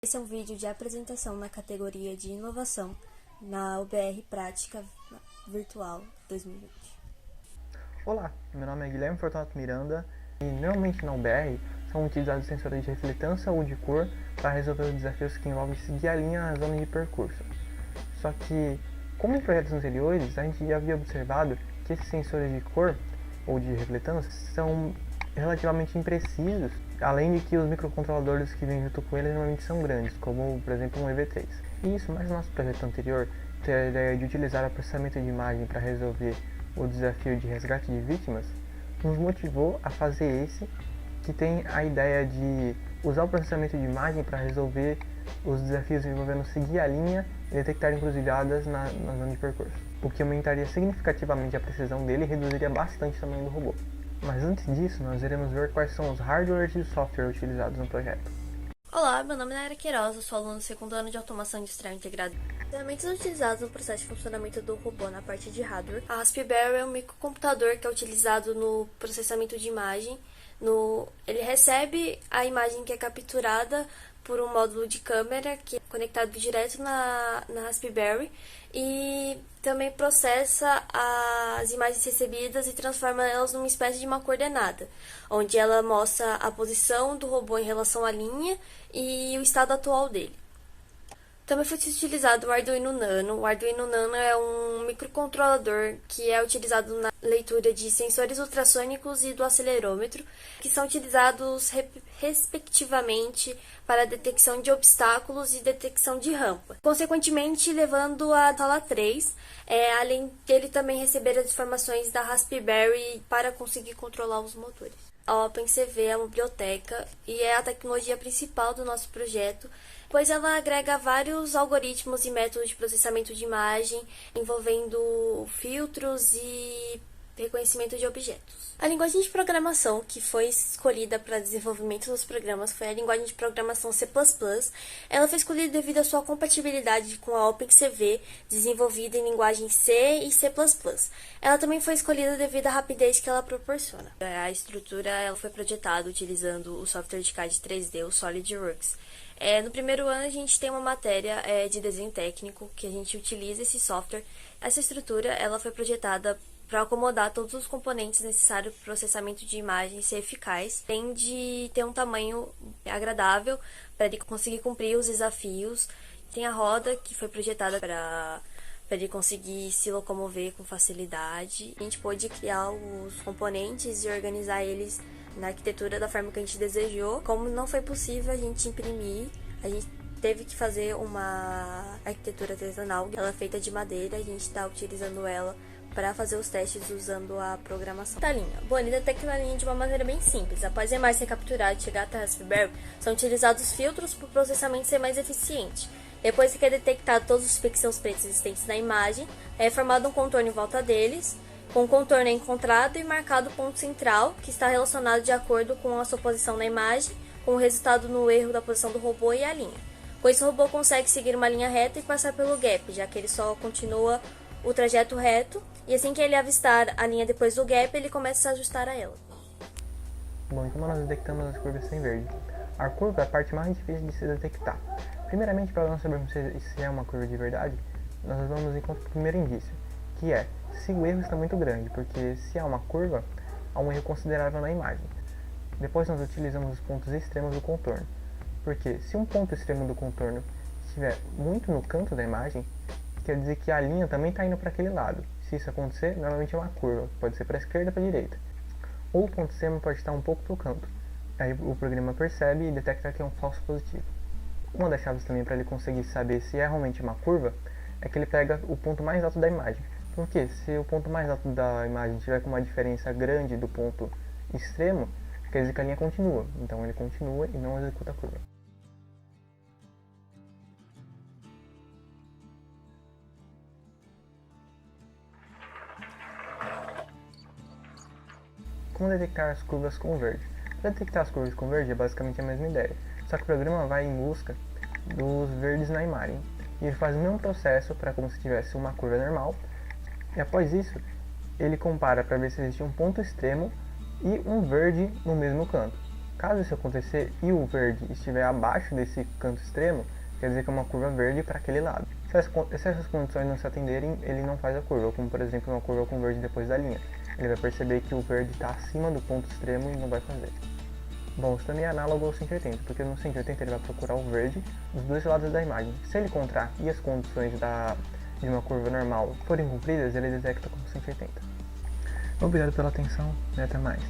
Esse é um vídeo de apresentação na categoria de inovação na UBR Prática Virtual 2020. Olá, meu nome é Guilherme Fortunato Miranda e normalmente na UBR são utilizados sensores de refletância ou de cor para resolver os desafios que envolvem seguir a linha na zona de percurso. Só que, como em projetos anteriores, a gente já havia observado que esses sensores de cor ou de refletância são relativamente imprecisos, além de que os microcontroladores que vêm junto com eles normalmente são grandes, como por exemplo um EV3. E isso, mas no nosso projeto anterior, ter a ideia de utilizar o processamento de imagem para resolver o desafio de resgate de vítimas, nos motivou a fazer esse, que tem a ideia de usar o processamento de imagem para resolver os desafios envolvendo seguir a linha e detectar encruzilhadas na zona de percurso, o que aumentaria significativamente a precisão dele e reduziria bastante o tamanho do robô. Mas antes disso, nós iremos ver quais são os hardwares e o software utilizados no projeto. Olá, meu nome é Nayara Queiroz, eu sou aluno do segundo ano de Automação Industrial Integrada. Ferramentas utilizadas no processo de funcionamento do robô na parte de hardware. A Raspberry é um microcomputador que é utilizado no processamento de imagem. Ele recebe a imagem que é capturada por um módulo de câmera que é conectado direto na Raspberry e também processa as imagens recebidas e transforma elas numa espécie de uma coordenada, onde ela mostra a posição do robô em relação à linha e o estado atual dele. Também foi utilizado o Arduino Nano. O Arduino Nano é um microcontrolador que é utilizado na leitura de sensores ultrassônicos e do acelerômetro, que são utilizados respectivamente para a detecção de obstáculos e detecção de rampa, consequentemente levando a sala 3, além dele também receber as informações da Raspberry para conseguir controlar os motores. A OpenCV é uma biblioteca e é a tecnologia principal do nosso projeto, pois ela agrega vários algoritmos e métodos de processamento de imagem, envolvendo filtros e reconhecimento de objetos. A linguagem de programação que foi escolhida para desenvolvimento dos programas foi a linguagem de programação C++. Ela foi escolhida devido à sua compatibilidade com a OpenCV, desenvolvida em linguagem C e C++. Ela também foi escolhida devido à rapidez que ela proporciona. A estrutura ela foi projetada utilizando o software de CAD 3D, o SolidWorks. No primeiro ano, a gente tem uma matéria de desenho técnico, que a gente utiliza esse software. Essa estrutura ela foi projetada para acomodar todos os componentes necessários para o processamento de imagem ser eficaz, além de ter um tamanho agradável para ele conseguir cumprir os desafios. Tem a roda, que foi projetada para ele conseguir se locomover com facilidade. A gente pôde criar os componentes e organizar eles na arquitetura da forma que a gente desejou. Como não foi possível a gente imprimir, a gente teve que fazer uma arquitetura artesanal. Ela é feita de madeira, a gente está utilizando ela para fazer os testes usando a programação da linha. Bom, ele detecta a linha de uma maneira bem simples. Após a imagem ser capturada e chegar até a Raspberry, são utilizados filtros para o processamento ser mais eficiente. Depois que é detectado todos os pixels pretos existentes na imagem, é formado um contorno em volta deles. Com o contorno é encontrado e marcado o ponto central, que está relacionado de acordo com a sua posição na imagem, com o resultado no erro da posição do robô e a linha. Com isso, o robô consegue seguir uma linha reta e passar pelo gap, já que ele só continua o trajeto reto, e assim que ele avistar a linha depois do gap, ele começa a se ajustar a ela. Bom, então nós detectamos as curvas sem verde. A curva é a parte mais difícil de se detectar. Primeiramente, para nós sabermos se é uma curva de verdade, nós vamos em conta do primeiro indício, que é se o erro está muito grande, porque se há uma curva, há um erro considerável na imagem. Depois nós utilizamos os pontos extremos do contorno, porque se um ponto extremo do contorno estiver muito no canto da imagem, quer dizer que a linha também está indo para aquele lado. Se isso acontecer, normalmente é uma curva, pode ser para a esquerda ou para a direita. Ou o ponto extremo pode estar um pouco para o canto. Aí o programa percebe e detecta que é um falso positivo. Uma das chaves também para ele conseguir saber se é realmente uma curva é que ele pega o ponto mais alto da imagem. Porque se o ponto mais alto da imagem tiver com uma diferença grande do ponto extremo, quer dizer que a linha continua. Então ele continua e não executa a curva. Como detectar as curvas com verde? Para detectar as curvas com verde é basicamente a mesma ideia, só que o programa vai em busca dos verdes na imagem e ele faz o mesmo processo para como se tivesse uma curva normal, e após isso ele compara para ver se existe um ponto extremo e um verde no mesmo canto. Caso isso acontecer e o verde estiver abaixo desse canto extremo, quer dizer que é uma curva verde para aquele lado. Se essas condições não se atenderem, ele não faz a curva, como por exemplo uma curva com verde depois da linha. Ele vai perceber que o verde está acima do ponto extremo e não vai fazer. Bom, isso também é análogo ao 180, porque no 180 ele vai procurar o verde dos dois lados da imagem. Se ele encontrar e as condições de uma curva normal forem cumpridas, ele detecta como 180. Obrigado pela atenção e até mais.